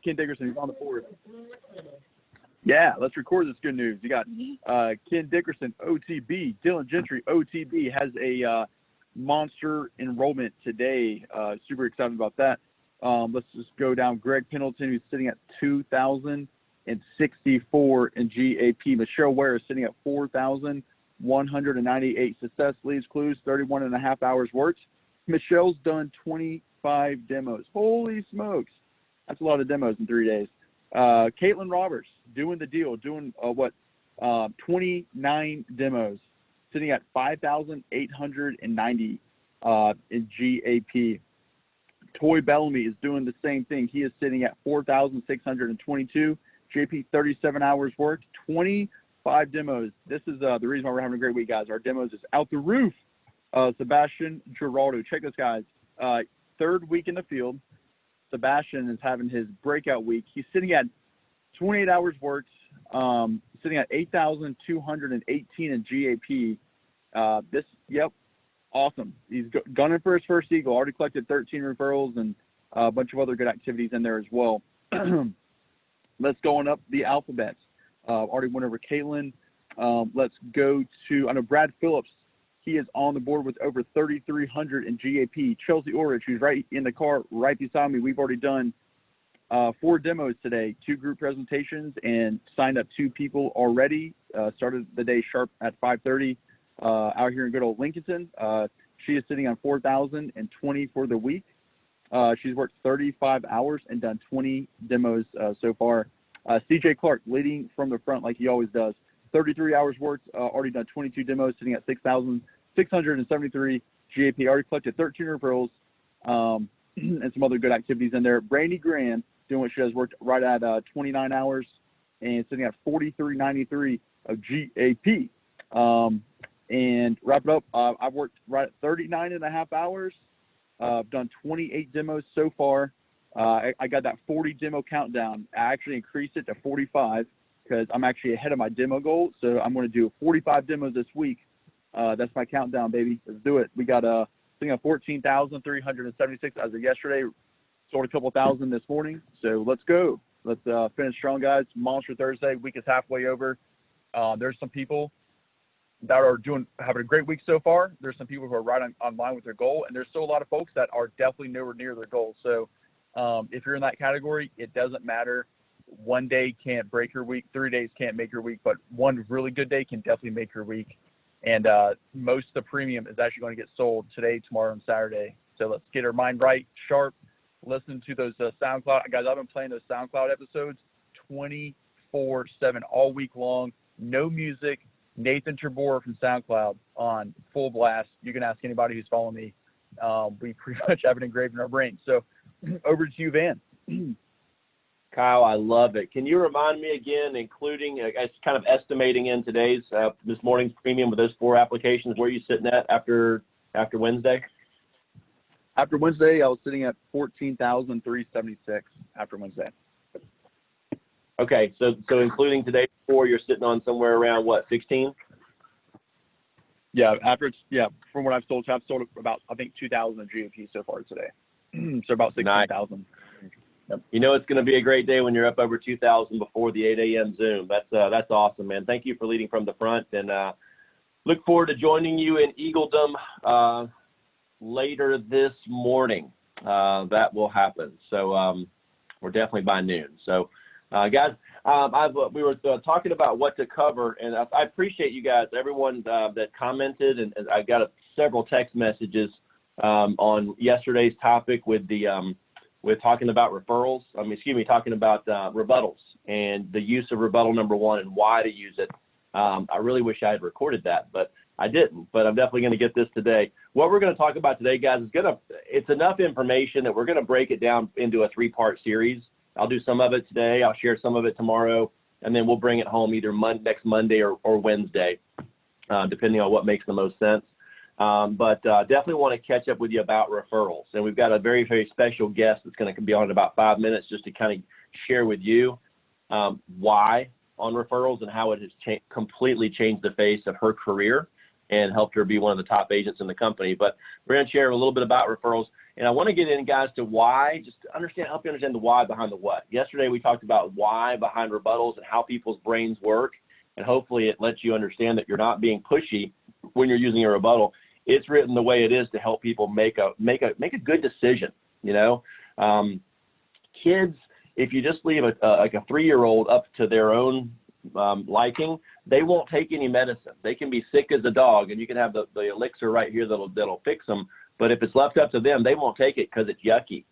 Ken Dickerson. He's on the board. Yeah, let's record this good news. You got Ken Dickerson, OTB. Dylan Gentry, OTB, has a monster enrollment today. Super excited about that. Let's just go down. Greg Pendleton, who's sitting at 2,064 in GAP. Michelle Ware is sitting at 4,198. Success leaves clues, 31 and a half hours worked. Michelle's done 25 demos. Holy smokes. That's a lot of demos in 3 days. Caitlin Roberts doing the deal, doing 29 demos, sitting at 5,890 in GAP. Toy Bellamy is doing the same thing. He is sitting at 4,622. JP, 37 hours worked, 25 demos. This is the reason why we're having a great week, guys. Our demos is out the roof. Sebastian Giraldo. Check this, guys. Third week in the field. Sebastian is having his breakout week. He's sitting at 28 hours worked, sitting at 8,218 in GAP. Awesome. He's gunning for his first eagle. Already collected 13 referrals and a bunch of other good activities in there as well. Let's go on up the alphabet. Already went over Caitlin. Let's go to, I know Brad Phillips. He is on the board with over 3,300 in GAP. Chelsea Orrich, who's right in the car right beside me. We've already done 4 demos today, 2 group presentations, and signed up 2 people already. Started the day sharp at 5:30 out here in good old Lincolnton. She is sitting on 4,020 for the week. She's worked 35 hours and done 20 demos so far. CJ Clark leading from the front like he always does. 33 hours worked, already done 22 demos, sitting at 6,673 GAP. Already collected 13 referrals and some other good activities in there. Brandy Grand doing what she does, worked right at 29 hours and sitting at 43.93 of GAP. And wrap it up, I've worked right at 39 and a half hours. I've done 28 demos so far. I got that 40 demo countdown. I actually increased it to 45 because I'm actually ahead of my demo goal. So I'm going to do 45 demos this week. That's my countdown, baby. Let's do it. We got I think 14,376 as of yesterday. Sold a couple thousand this morning. So let's go. Let's finish strong, guys. Monster Thursday. Week is halfway over. There's some people that are having a great week so far. There's some people who are right on line with their goal, and there's still a lot of folks that are definitely nowhere near their goal. So if you're in that category, it doesn't matter. One day can't break your week. 3 days can't make your week, but one really good day can definitely make your week. And most of the premium is actually going to get sold today, tomorrow, and Saturday. So let's get our mind right, sharp. Listen to those SoundCloud. Guys, I've been playing those SoundCloud episodes 24/7 all week long. No music. Nathan Trebor from SoundCloud on full blast. You can ask anybody who's following me. We pretty much have it engraved in our brain. So over to you, Van. Kyle, I love it. Can you remind me again, including kind of estimating in today's this morning's premium with those 4 applications, where are you sitting at after Wednesday? After Wednesday, I was sitting at 14,376 after Wednesday. Okay, so including today's 4, you're sitting on somewhere around what, 16? Yeah, from what I've sold about, I think, 2,000 in GAP so far today. So about 16,000. Nice. Yep. You know it's going to be a great day when you're up over 2,000 before the 8 a.m. Zoom. That's awesome, man. Thank you for leading from the front, and look forward to joining you in Eagledom later this morning. That will happen. So we're definitely by noon. So guys, we were talking about what to cover, and I appreciate you guys, everyone that commented, and I got several text messages on yesterday's topic with talking about referrals. Talking about rebuttals and the use of rebuttal number 1 and why to use it. I really wish I had recorded that, but I didn't. But I'm definitely going to get this today. What we're going to talk about today, guys, it's enough information that we're going to break it down into a 3-part series. I'll do some of it today. I'll share some of it tomorrow, and then we'll bring it home either next Monday or Wednesday, depending on what makes the most sense. But definitely want to catch up with you about referrals. And we've got a very, very special guest that's going to be on in about 5 minutes just to kind of share with you why on referrals and how it has completely changed the face of her career and helped her be one of the top agents in the company. But we're going to share a little bit about referrals. And I want to get in, guys, to why, just to help you understand the why behind the what. Yesterday, we talked about why behind rebuttals and how people's brains work. And hopefully it lets you understand that you're not being pushy when you're using a rebuttal. It's written the way it is to help people make a good decision. Kids, if you just leave like a 3-year-old up to their own liking, they won't take any medicine. They can be sick as a dog, and you can have the elixir right here that'll fix them. But if it's left up to them, they won't take it because it's yucky.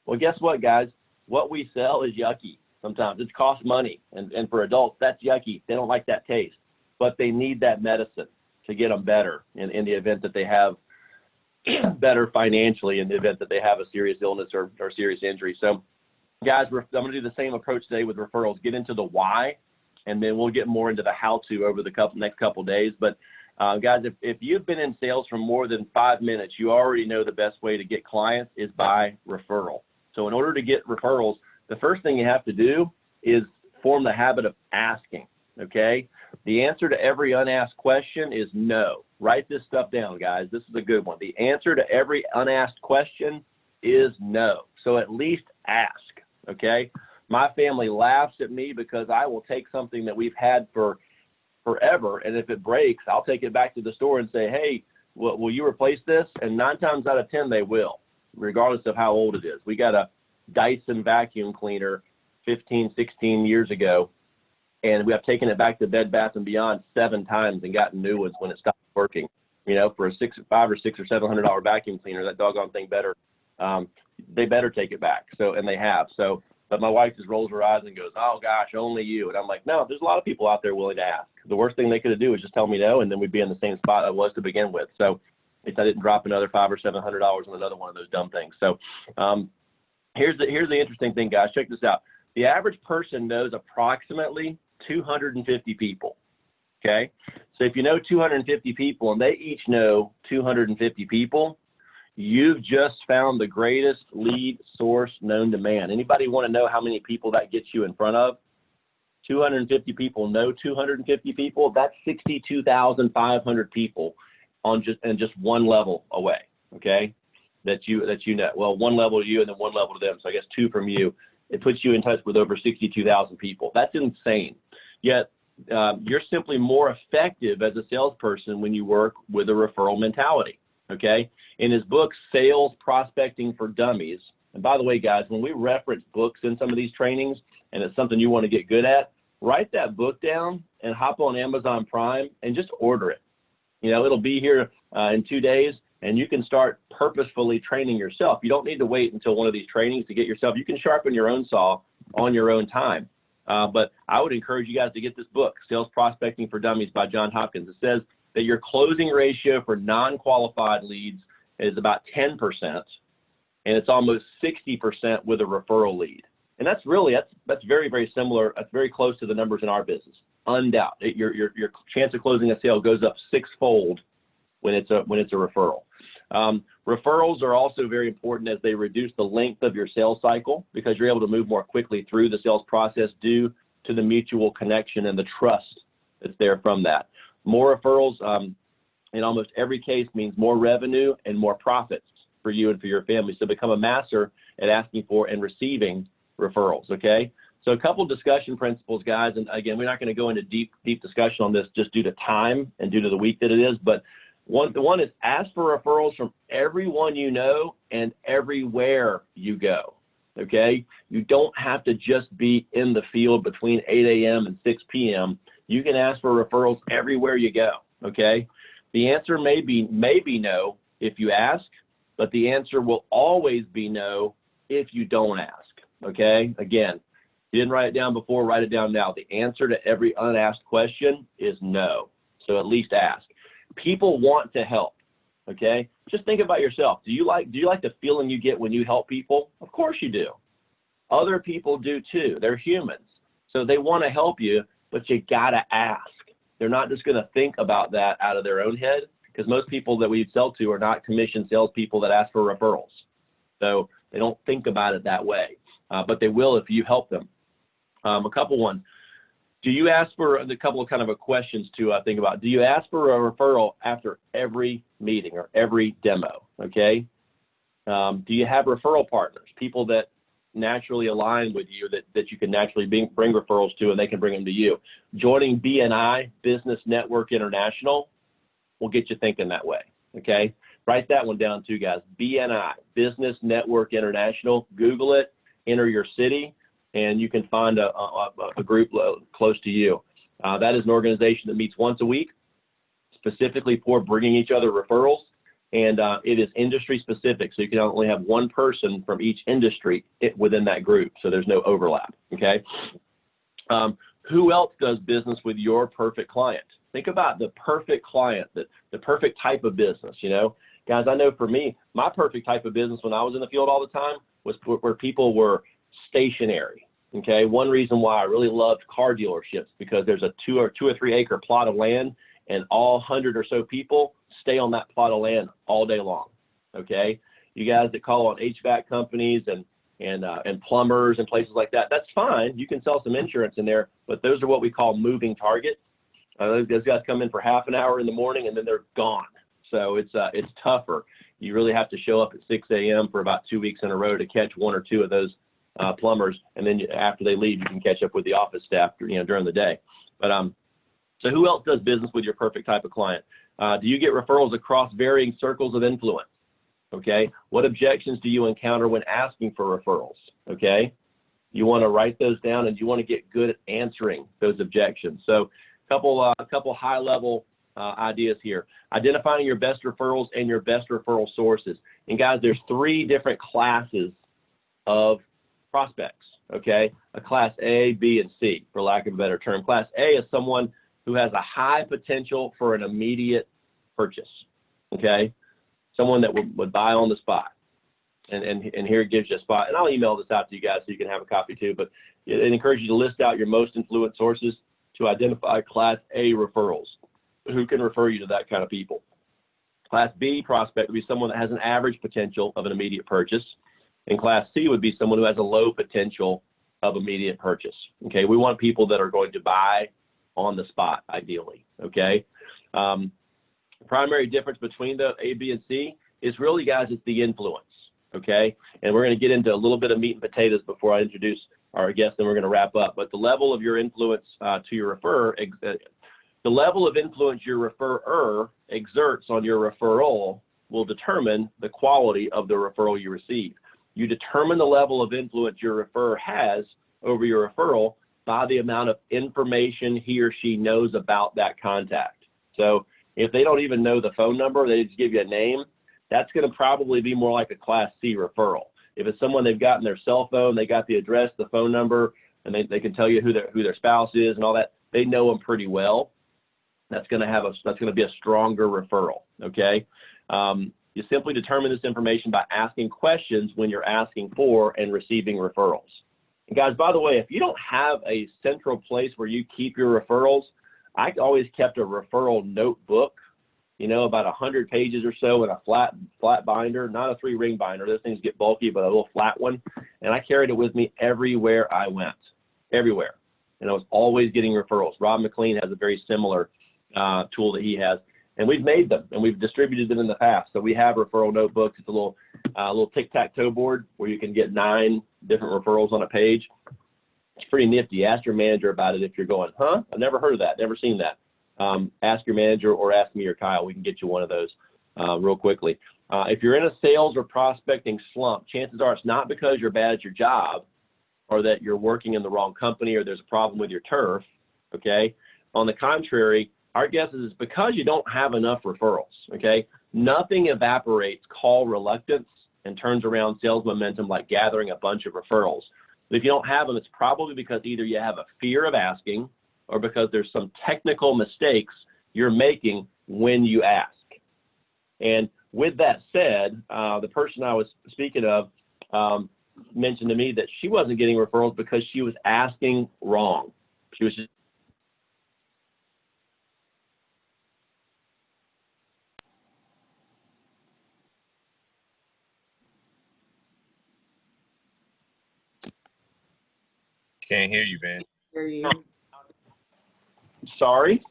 Well, guess what, guys? What we sell is yucky. Sometimes it costs money, and for adults, that's yucky. They don't like that taste, but they need that medicine to get them better in the event that they have better financially, in the event that they have a serious illness or serious injury. So, guys, I'm going to do the same approach today with referrals. Get into the why, and then we'll get more into the how-to over the next couple of days. But, guys, if you've been in sales for more than 5 minutes, you already know the best way to get clients is by referral. So in order to get referrals, the first thing you have to do is form the habit of asking, okay? The answer to every unasked question is no. Write this stuff down, guys. This is a good one. The answer to every unasked question is no. So at least ask, okay? My family laughs at me because I will take something that we've had for forever, and if it breaks, I'll take it back to the store and say, hey, will you replace this? And 9 times out of 10, they will, regardless of how old it is. We got a Dyson vacuum cleaner 15, 16 years ago, and we have taken it back to Bed Bath & Beyond 7 times and gotten new ones when it stopped working. For a $500 or $600 or $700 vacuum cleaner, that doggone thing they better take it back. So, and they have. So, but my wife just rolls her eyes and goes, oh gosh, only you. And I'm like, no, there's a lot of people out there willing to ask. The worst thing they could do is just tell me no, and then we'd be in the same spot I was to begin with. So I didn't drop another $500 or $700 on another one of those dumb things. So here's the interesting thing, guys. Check this out. The average person knows approximately 250 people. Okay. So if you know 250 people and they each know 250 people, you've just found the greatest lead source known to man. Anybody want to know how many people that gets you in front of? 250 people know 250 people. That's 62,500 people on just one level away. Okay, that you know. Well, one level to you and then one level to them. So I guess 2 from you. It puts you in touch with over 62,000 people. That's insane. Yet you're simply more effective as a salesperson when you work with a referral mentality. Okay. In his book, Sales Prospecting for Dummies, and by the way, guys, when we reference books in some of these trainings and it's something you want to get good at, write that book down and hop on Amazon Prime and just order it. It'll be here in 2 days, and you can start purposefully training yourself. You don't need to wait until one of these trainings to get yourself. You can sharpen your own saw on your own time. But I would encourage you guys to get this book, Sales Prospecting for Dummies by John Hopkins. It says that your closing ratio for non-qualified leads is about 10%, and it's almost 60% with a referral lead. And that's very, very similar. That's very close to the numbers in our business. Undoubted, your chance of closing a sale goes up 6-fold when it's a referral. Referrals are also very important as they reduce the length of your sales cycle because you're able to move more quickly through the sales process due to the mutual connection and the trust that's there from that. More referrals in almost every case means more revenue and more profits for you and for your family. So become a master at asking for and receiving referrals, okay? So a couple discussion principles, guys, and again, we're not going to go into deep discussion on this just due to time and due to the week that it is, but one is ask for referrals from everyone you know and everywhere you go, okay? You don't have to just be in the field between 8 a.m. and 6 p.m. You can ask for referrals everywhere you go, okay? The answer may be no if you ask, but the answer will always be no if you don't ask, okay? Again, if you didn't write it down before, write it down now. The answer to every unasked question is no, so at least ask. People want to help, okay? Just think about yourself. Do you like the feeling you get when you help people? Of course you do. Other people do too. They're humans, so they want to help you, but you gotta ask. They're not just going to think about that out of their own head, because most people that we sell to are not commissioned salespeople that ask for referrals. So they don't think about it that way, but they will if you help them. A couple ones. Do you ask for a couple of kind of questions to think about? Do you ask for a referral after every meeting or every demo? Okay. Do you have referral partners, people that naturally align with you, that you can naturally bring referrals to, and they can bring them to you? Joining BNI, Business Network International, will get you thinking that way, okay? Write that one down too, guys. BNI, Business Network International. Google it, enter your city, and you can find a group close to you. That is an organization that meets once a week, specifically for bringing each other referrals, and it is industry specific, so you can only have one person from each industry within that group, so there's no overlap, okay? Who else does business with your perfect client? Think about the perfect client, the perfect type of business, you know? Guys, I know for me, my perfect type of business when I was in the field all the time was where people were stationary, okay? One reason why I really loved car dealerships, because there's a 2 or 3 acre plot of land, and all 100 or so people stay on that plot of land all day long, okay? You guys that call on HVAC companies and plumbers and places like that, that's fine. You can sell some insurance in there, but those are what we call moving targets. Those guys come in for half an hour in the morning, and then they're gone. So it's tougher. You really have to show up at 6 a.m. for about 2 weeks in a row to catch 1 or 2 of those plumbers, and then after they leave, you can catch up with the office staff, you know, during the day. But so who else does business with your perfect type of client? Do you get referrals across varying circles of influence? Okay. What objections do you encounter when asking for referrals? Okay. You want to write those down, and you want to get good at answering those objections. So a couple high level ideas here. Identifying your best referrals and your best referral sources. And guys, there's 3 different classes of prospects. Okay. A class A, B, and C, for lack of a better term. Class A is someone who has a high potential for an immediate purchase, okay? Someone that would buy on the spot. And here it gives you a spot. And I'll email this out to you guys so you can have a copy too, but it encourages you to list out your most influential sources to identify Class A referrals. Who can refer you to that kind of people? Class B prospect would be someone that has an average potential of an immediate purchase. And Class C would be someone who has a low potential of immediate purchase, okay? We want people that are going to buy on the spot, ideally, okay? Primary difference between the A, B, and C is really, guys, it's the influence, okay? And we're going to get into a little bit of meat and potatoes before I introduce our guest, and we're going to wrap up. But the level of your influence to your the level of influence your referrer exerts on your referral will determine the quality of the referral you receive. You determine the level of influence your referrer has over your referral by the amount of information he or she knows about that contact. So if they don't even know the phone number, they just give you a name, that's going to probably be more like a Class C referral. If it's someone they've got in their cell phone, they got the address, the phone number, and they can tell you who their spouse is and all that, they know them pretty well, that's going to be a stronger referral, okay? You simply determine this information by asking questions when you're asking for and receiving referrals. And guys, by the way, if you don't have a central place where you keep your referrals, I always kept a referral notebook, you know, about 100 pages or so in a flat binder, not a 3-ring binder. Those things get bulky, but a little flat one. And I carried it with me everywhere I went, everywhere. And I was always getting referrals. Rob McLean has a very similar tool that he has. And we've made them, and we've distributed them in the past. So we have referral notebooks. It's a little tic-tac-toe board where you can get 9 different referrals on a page. It's pretty nifty. Ask your manager about it if you're going, huh? I've never heard of that, never seen that. Ask your manager or ask me or Kyle. We can get you one of those real quickly. If you're in a sales or prospecting slump, chances are it's not because you're bad at your job or that you're working in the wrong company or there's a problem with your turf, okay? On the contrary, our guess is it's because you don't have enough referrals, okay? Nothing evaporates call reluctance and turns around sales momentum like gathering a bunch of referrals. But if you don't have them, it's probably because either you have a fear of asking or because there's some technical mistakes you're making when you ask. And with that said, the person I was speaking of mentioned to me that she wasn't getting referrals because she was asking wrong. She was just Can't hear you, Van. Hear you. sorry.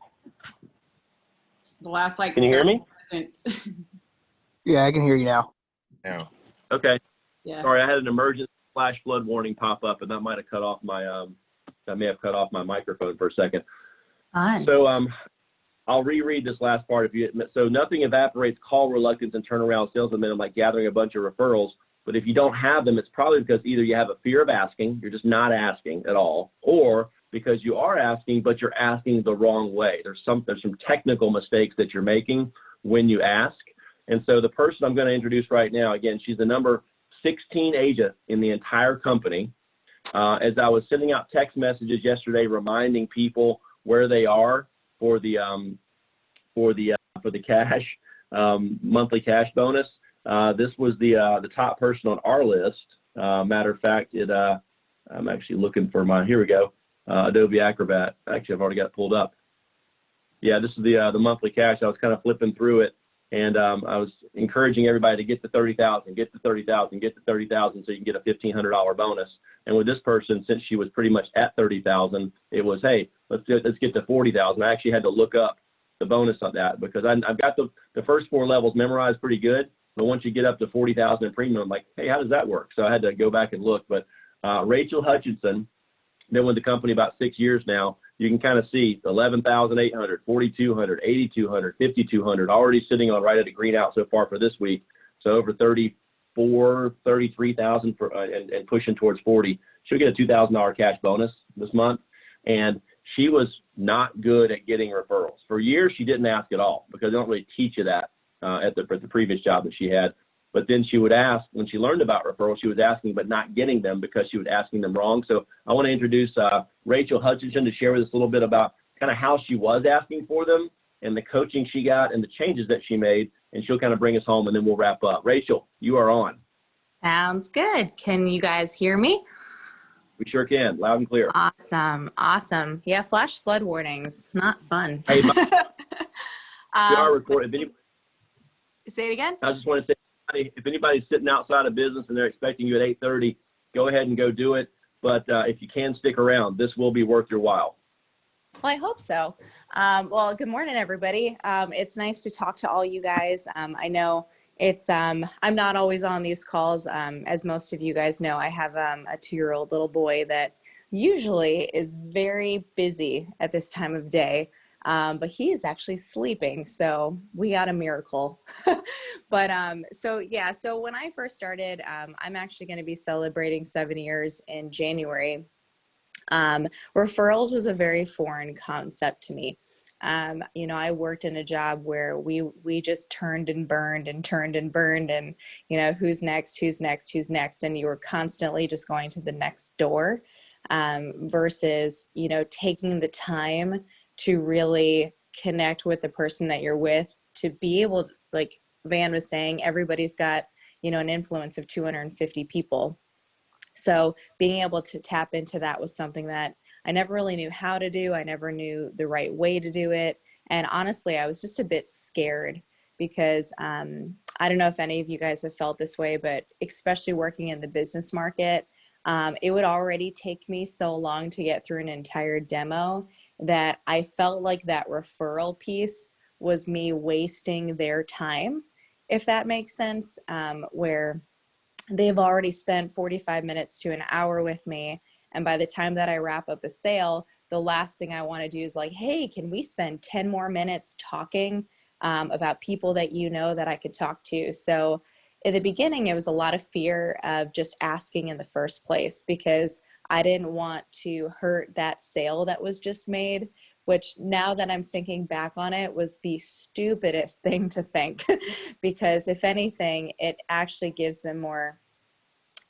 The last like Can you hear 30 me? seconds. Yeah, I can hear you now. Now, Okay. Yeah. Sorry, I had an emergency flash flood warning pop up, and that might have cut off my that may have cut off my microphone for a second. Fine. So I'll reread this last part if you admit. So nothing evaporates call reluctance and turnaround sales momentum like gathering a bunch of referrals. But if you don't have them, it's probably because either you have a fear of asking, you're just not asking at all, or because you are asking, but you're asking the wrong way. There's some technical mistakes that you're making when you ask. And so the person I'm going to introduce right now, again, she's the number 16 agent in the entire company. As I was sending out text messages yesterday, reminding people where they are for the cash monthly cash bonus, this was the top person on our list. Matter of fact, I'm actually looking for here we go, Adobe Acrobat. Actually, I've already got it pulled up. Yeah, this is the monthly cash. I was kind of flipping through it, and I was encouraging everybody to get to 30,000, get to 30,000, get to 30,000, so you can get a $1,500 bonus. And with this person, since she was pretty much at 30,000, it was, hey, let's get to 40,000. I actually had to look up the bonus on that because I've got the first 4 levels memorized pretty good. But once you get up to 40,000 in premium, I'm like, hey, how does that work? So I had to go back and look. But Rachel Hutchinson, been with the company about 6 years now. You can kind of see 11,800, 4,200, 8,200, 5,200 already sitting on right at a green out so far for this week. So over 33,000 for and pushing towards 40. She'll get a $2,000 cash bonus this month. And she was not good at getting referrals. For years, she didn't ask at all because they don't really teach you that at the previous job that she had. But then she would ask, when she learned about referrals, she was asking but not getting them because she was asking them wrong. So I want to introduce Rachel Hutchinson to share with us a little bit about kind of how she was asking for them and the coaching she got and the changes that she made. And she'll kind of bring us home, and then we'll wrap up. Rachel, you are on. Sounds good. Can you guys hear me? We sure can, loud and clear. Awesome. Awesome. Yeah, flash flood warnings. Not fun. Hey, we are recording. Say it again? I just want to say, if anybody's sitting outside of business and they're expecting you at 8:30, go ahead and go do it. But if you can stick around, this will be worth your while. Well, I hope so. Well, good morning, everybody. It's nice to talk to all you guys. I know it's, I'm not always on these calls. As most of you guys know, I have a 2-year-old little boy that usually is very busy at this time of day. But he is actually sleeping, so we got a miracle. But so yeah, so when I first started, I'm actually going to be celebrating 7 years in January. Referrals was a very foreign concept to me. You know, I worked in a job where we just turned and burned and turned and burned, and you know, who's next, and you were constantly just going to the next door, versus, you know, taking the time to really connect with the person that you're with, to be able to, like Van was saying, everybody's got, you know, an influence of 250 people. So being able to tap into that was something that I never really knew how to do. I never knew the right way to do it. And honestly, I was just a bit scared because I don't know if any of you guys have felt this way, but especially working in the business market, it would already take me so long to get through an entire demo that I felt like that referral piece was me wasting their time, if that makes sense, where they've already spent 45 minutes to an hour with me. And by the time that I wrap up a sale, the last thing I want to do is like, hey, can we spend 10 more minutes talking about people that you know that I could talk to? So in the beginning, it was a lot of fear of just asking in the first place because I didn't want to hurt that sale that was just made, which now that I'm thinking back on it was the stupidest thing to think because if anything, it actually gives them more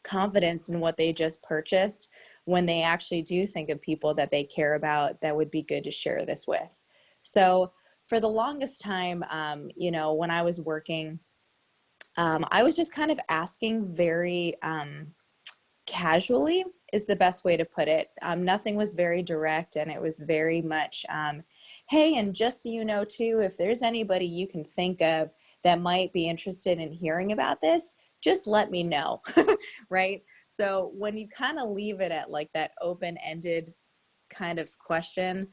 confidence in what they just purchased when they actually do think of people that they care about that would be good to share this with. So for the longest time, you know, when I was working, I was just kind of asking very casually is the best way to put it. Nothing was very direct, and it was very much, hey, and just so you know too, if there's anybody you can think of that might be interested in hearing about this, just let me know, right? So when you kind of leave it at like that open-ended kind of question,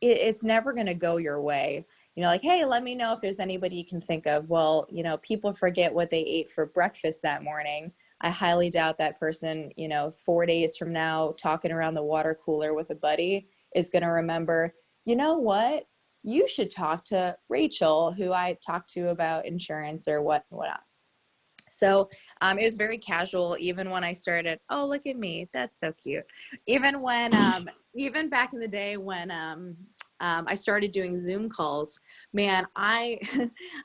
it's never going to go your way. like, hey, let me know if there's anybody you can think of. Well, people forget what they ate for breakfast that morning. I highly doubt that person, 4 days from now, talking around the water cooler with a buddy is going to remember, you know what? You should talk to Rachel, who I talked to about insurance or whatnot. So it was very casual, even when I started. Oh, look at me. That's so cute. Even when, even back in the day when I started doing Zoom calls, man, I,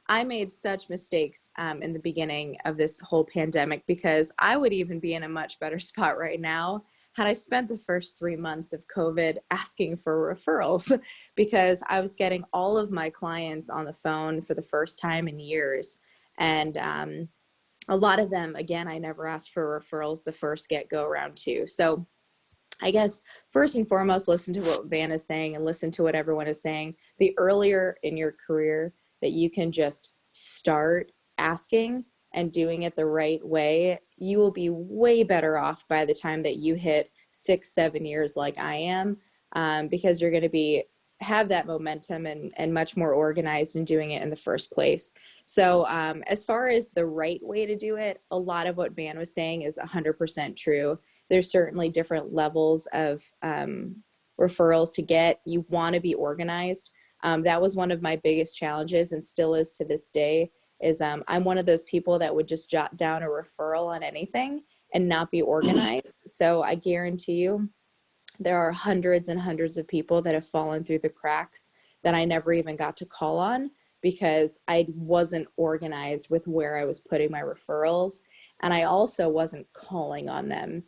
I made such mistakes in the beginning of this whole pandemic, because I would even be in a much better spot right now had I spent the first 3 months of COVID asking for referrals, because I was getting all of my clients on the phone for the first time in years. And a lot of them, again, I never asked for referrals the first get-go around too. So I guess first and foremost, listen to what Van is saying and listen to what everyone is saying. The earlier in your career that you can just start asking and doing it the right way, you will be way better off by the time that you hit 6, 7 years like I am, because you're going to have that momentum and much more organized in doing it in the first place. So as far as the right way to do it, a lot of what Van was saying is 100% true. There's certainly different levels of referrals to get. You want to be organized. That was one of my biggest challenges, and still is to this day, is I'm one of those people that would just jot down a referral on anything and not be organized. So I guarantee you, there are hundreds and hundreds of people that have fallen through the cracks that I never even got to call on, because I wasn't organized with where I was putting my referrals. And I also wasn't calling on them.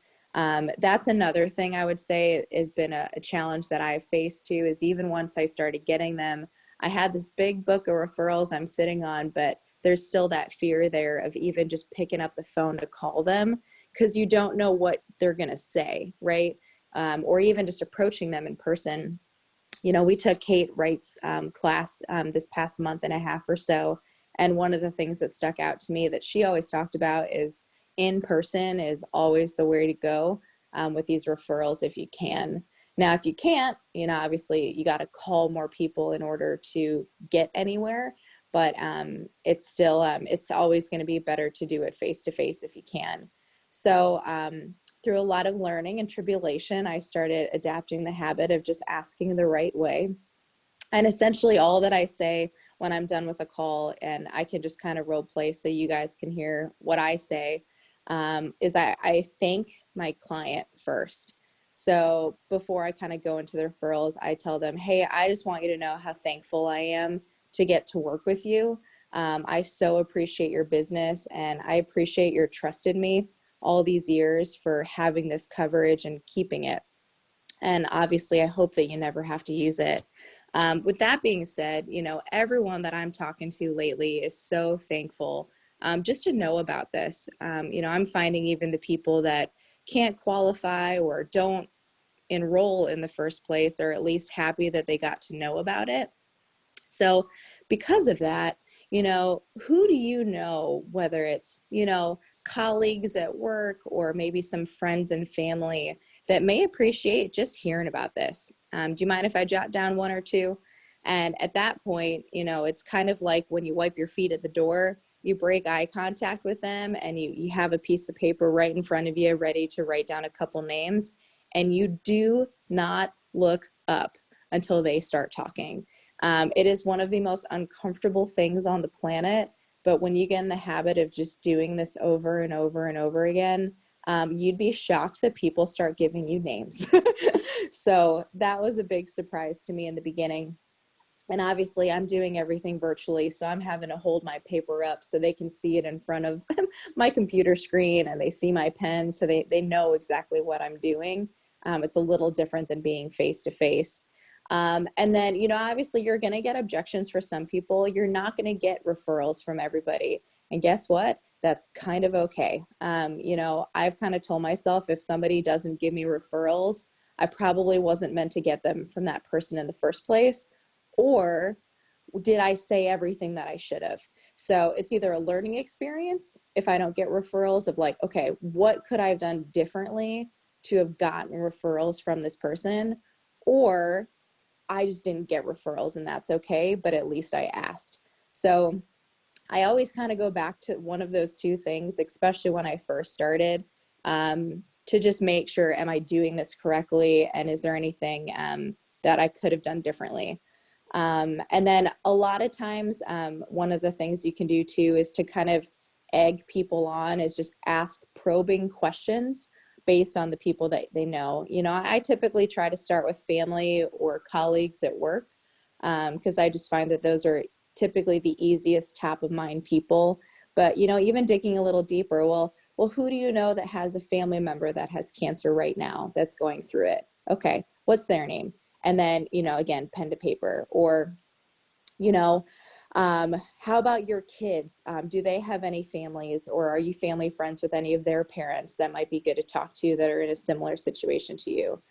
That's another thing I would say has been a challenge that I've faced too, is even once I started getting them, I had this big book of referrals I'm sitting on, but there's still that fear there of even just picking up the phone to call them, because you don't know what they're going to say, right? Or even just approaching them in person. We took Kate Wright's class this past month and a half or so. And one of the things that stuck out to me that she always talked about is in person is always the way to go with these referrals if you can. Now, if you can't, obviously you got to call more people in order to get anywhere. But it's still, it's always going to be better to do it face-to-face if you can. So through a lot of learning and tribulation, I started adapting the habit of just asking the right way. And essentially all that I say when I'm done with a call, and I can just kind of role play so you guys can hear what I say, is I thank my client first. So before I kind of go into the referrals, I tell them, hey, I just want you to know how thankful I am to get to work with you. I so appreciate your business, and I appreciate your trust in me all these years for having this coverage and keeping it. And obviously, I hope that you never have to use it. With that being said, everyone that I'm talking to lately is so thankful just to know about this. I'm finding even the people that can't qualify or don't enroll in the first place are at least happy that they got to know about it. So because of that, who do you know, whether it's, colleagues at work or maybe some friends and family that may appreciate just hearing about this? Do you mind if I jot down one or two? And at that point, it's kind of like when you wipe your feet at the door, you break eye contact with them and you have a piece of paper right in front of you ready to write down a couple names, and you do not look up until they start talking. It is one of the most uncomfortable things on the planet, but when you get in the habit of just doing this over and over and over again, you'd be shocked that people start giving you names. So that was a big surprise to me in the beginning. And obviously I'm doing everything virtually, so I'm having to hold my paper up so they can see it in front of my computer screen, and they see my pen, so they know exactly what I'm doing. It's a little different than being face-to-face. And then, obviously you're going to get objections for some people. You're not going to get referrals from everybody. And guess what? That's kind of okay. I've kind of told myself, if somebody doesn't give me referrals, I probably wasn't meant to get them from that person in the first place. Or did I say everything that I should have? So it's either a learning experience if I don't get referrals of like, okay, what could I have done differently to have gotten referrals from this person? Or I just didn't get referrals, and that's okay, but at least I asked. So I always kind of go back to one of those two things, especially when I first started, to just make sure, am I doing this correctly? And is there anything that I could have done differently? And then a lot of times, one of the things you can do too is to kind of egg people on, is just ask probing questions based on the people that they know. You know, I typically try to start with family or colleagues at work, because I just find that those are typically the easiest top of mind people. But, you know, even digging a little deeper, well, who do you know that has a family member that has cancer right now that's going through it? Okay, what's their name? And then, you know, again, pen to paper. Or, you know, how about your kids? Do they have any families, or are you family friends with any of their parents that might be good to talk to that are in a similar situation to you?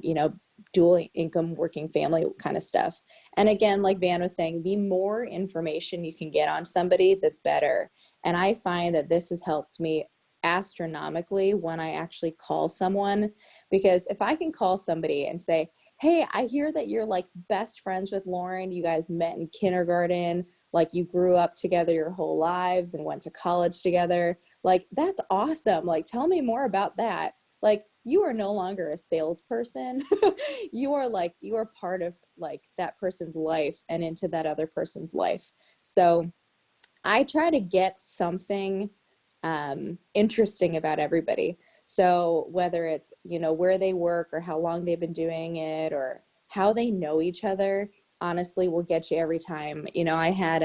You know, dual income working family kind of stuff. And again, like Van was saying, the more information you can get on somebody, the better. And I find that this has helped me astronomically when I actually call someone, because if I can call somebody and say, hey, I hear that you're like best friends with Lauren. You guys met in kindergarten, like you grew up together your whole lives and went to college together. Like, that's awesome. Like, tell me more about that. Like, you are no longer a salesperson. You are part of like that person's life and into that other person's life. So I try to get something interesting about everybody. So whether it's, you know, where they work or how long they've been doing it or how they know each other, honestly will get you every time. You know, I had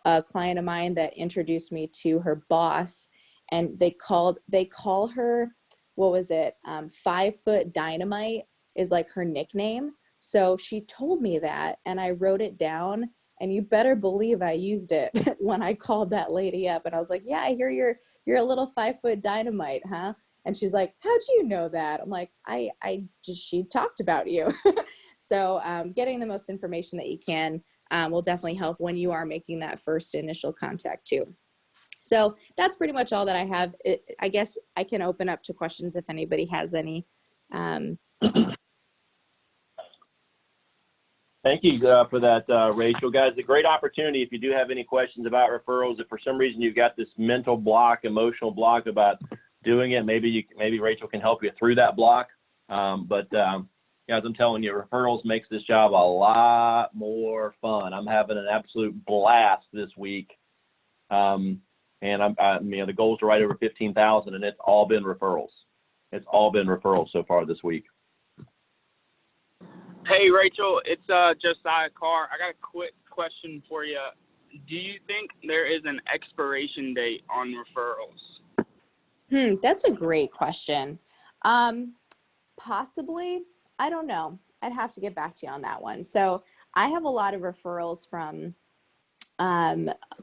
a client of mine that introduced me to her boss, and they call her, what was it? 5 Foot Dynamite is like her nickname. So she told me that, and I wrote it down. And you better believe I used it when I called that lady up, and I was like, yeah, I hear you're a little 5 foot dynamite, huh? And she's like, how'd you know that? I'm like, she talked about you. So getting the most information that you can will definitely help when you are making that first initial contact too. So that's pretty much all that I have. I guess I can open up to questions if anybody has any. Thank you for that, Rachel. Guys, a great opportunity if you do have any questions about referrals. If for some reason you've got this mental block, emotional block about doing it, maybe Rachel can help you through that block. Guys, I'm telling you, referrals makes this job a lot more fun. I'm having an absolute blast this week. And the goal's to right over 15,000, and it's all been referrals. It's all been referrals so far this week. Hey, Rachel, it's Josiah Carr. I got a quick question for you. Do you think there is an expiration date on referrals? That's a great question. Possibly. I don't know. I'd have to get back to you on that one. So I have a lot of referrals from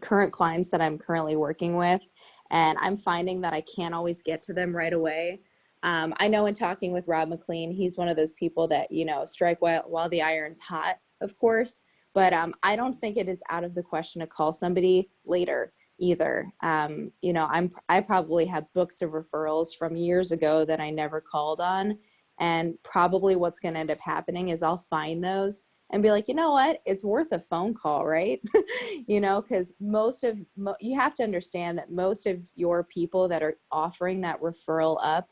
current clients that I'm currently working with, and I'm finding that I can't always get to them right away. I know in talking with Rob McLean, he's one of those people that, you know, strike while the iron's hot, of course, but I don't think it is out of the question to call somebody later either. You know, I probably have books of referrals from years ago that I never called on, and probably what's going to end up happening is I'll find those and be like, you know what, it's worth a phone call, right? You know, because you have to understand that most of your people that are offering that referral up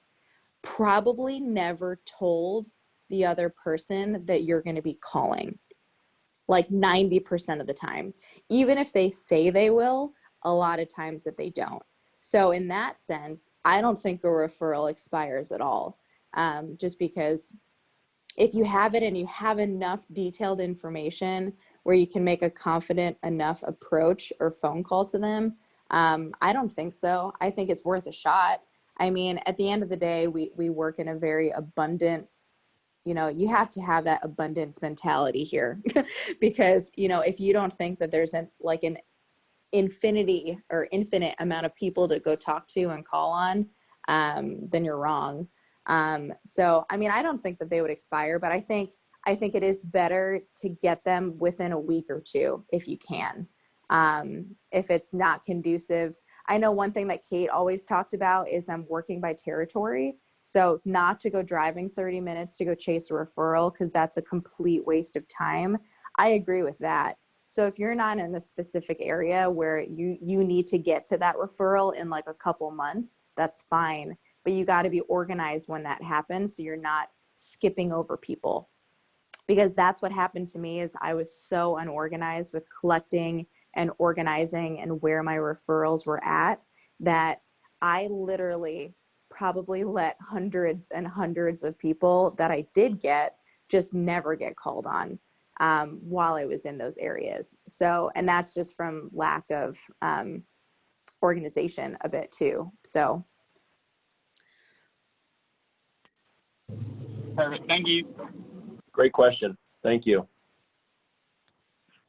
probably never told the other person that you're going to be calling, like 90% of the time. Even if they say they will, a lot of times that they don't. So in that sense, I don't think a referral expires at all. Just because if you have it and you have enough detailed information where you can make a confident enough approach or phone call to them, I don't think so. I think it's worth a shot. I mean, at the end of the day, we work in a very abundant, you know, you have to have that abundance mentality here because, you know, if you don't think that there's an infinity or infinite amount of people to go talk to and call on, then you're wrong. So, I mean, I don't think that they would expire, but I think it is better to get them within a week or two if you can. If it's not conducive. I know one thing that Kate always talked about is working by territory. So not to go driving 30 minutes to go chase a referral, because that's a complete waste of time. I agree with that. So if you're not in a specific area where you need to get to that referral in like a couple months, that's fine. But you got to be organized when that happens, so you're not skipping over people. Because that's what happened to me, is I was so unorganized with collecting and organizing and where my referrals were at, that I literally probably let hundreds and hundreds of people that I did get just never get called on while I was in those areas. So, and that's just from lack of organization a bit too. So. Perfect. Thank you. Great question. Thank you.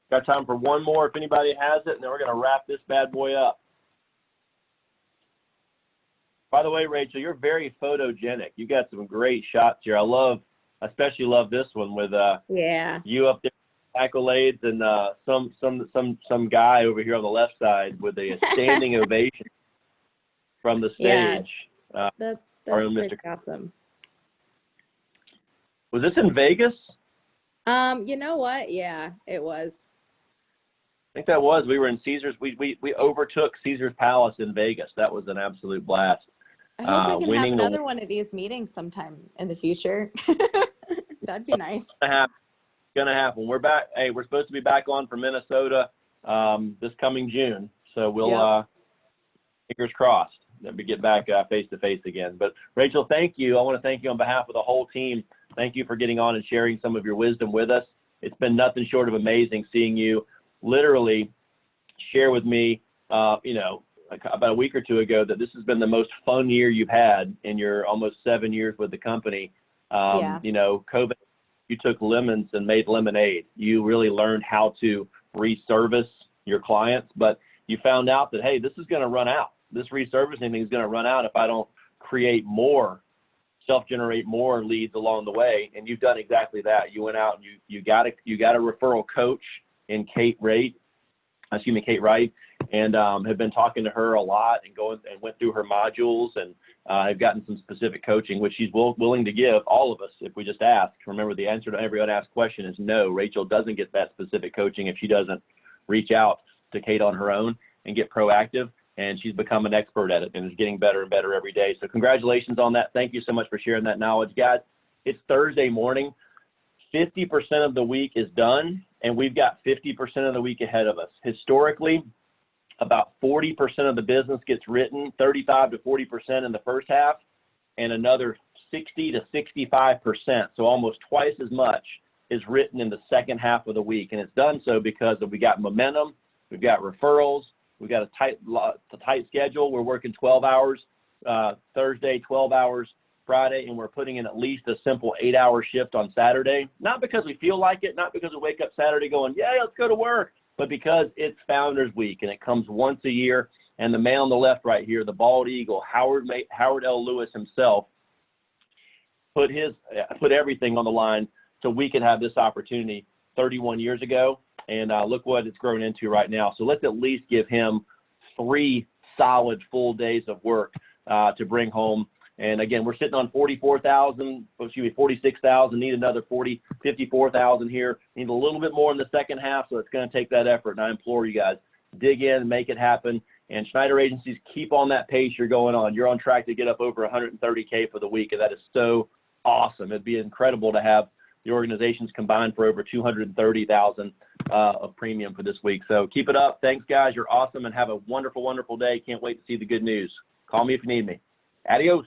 Got time for one more if anybody has it, and then we're going to wrap this bad boy up. By the way, Rachel, you're very photogenic. You got some great shots here. Especially love this one with you up there, accolades, and some guy over here on the left side with a standing ovation from the stage. Yeah, that's pretty awesome. Was this in Vegas? You know what? Yeah, it was. I think that was. We were in Caesars. We overtook Caesars Palace in Vegas. That was an absolute blast. I hope we can have another one of these meetings sometime in the future. That'd be nice. It's gonna happen. We're back. Hey, we're supposed to be back on for Minnesota this coming June. So we'll fingers crossed that we get back face to face again. But Rachel, thank you. I want to thank you on behalf of the whole team. Thank you for getting on and sharing some of your wisdom with us. It's been nothing short of amazing seeing you literally share with me, about a week or two ago, that this has been the most fun year you've had in your almost 7 years with the company. COVID, you took lemons and made lemonade. You really learned how to reservice your clients, but you found out that, hey, this is going to run out. This reservicing thing is going to run out if I don't create more, self-generate more leads along the way. And you've done exactly that. You went out and you got a referral coach in Kate Wright, and have been talking to her a lot and went through her modules, and have gotten some specific coaching, which she's willing to give all of us if we just ask. Remember, the answer to every unasked question is no. Rachel doesn't get that specific coaching if she doesn't reach out to Kate on her own and get proactive. And she's become an expert at it and is getting better and better every day. So congratulations on that. Thank you so much for sharing that knowledge. Guys, it's Thursday morning. 50% of the week is done, and we've got 50% of the week ahead of us. Historically, about 40% of the business gets written, 35 to 40% in the first half, and another 60 to 65%, so almost twice as much, is written in the second half of the week. And it's done so because we got momentum, we've got referrals, we've got a tight schedule. We're working 12 hours Thursday, 12 hours Friday, and we're putting in at least a simple 8-hour shift on Saturday, not because we feel like it, not because we wake up Saturday going, yeah, let's go to work, but because it's Founders Week, and it comes once a year. And the man on the left right here, the bald eagle, Howard L. Lewis himself, put everything on the line so we could have this opportunity 31 years ago. And look what it's grown into right now. So let's at least give him 3 solid full days of work to bring home. And again, we're sitting on 46,000, need another 54,000 here. Need a little bit more in the second half, so it's going to take that effort. And I implore you guys, dig in, make it happen. And Schneider Agencies, keep on that pace you're going on. You're on track to get up over 130K for the week, and that is so awesome. It'd be incredible to have the organizations combined for over 230,000 of premium for this week. So keep it up. Thanks, guys. You're awesome, and have a wonderful, wonderful day. Can't wait to see the good news. Call me if you need me. Adios.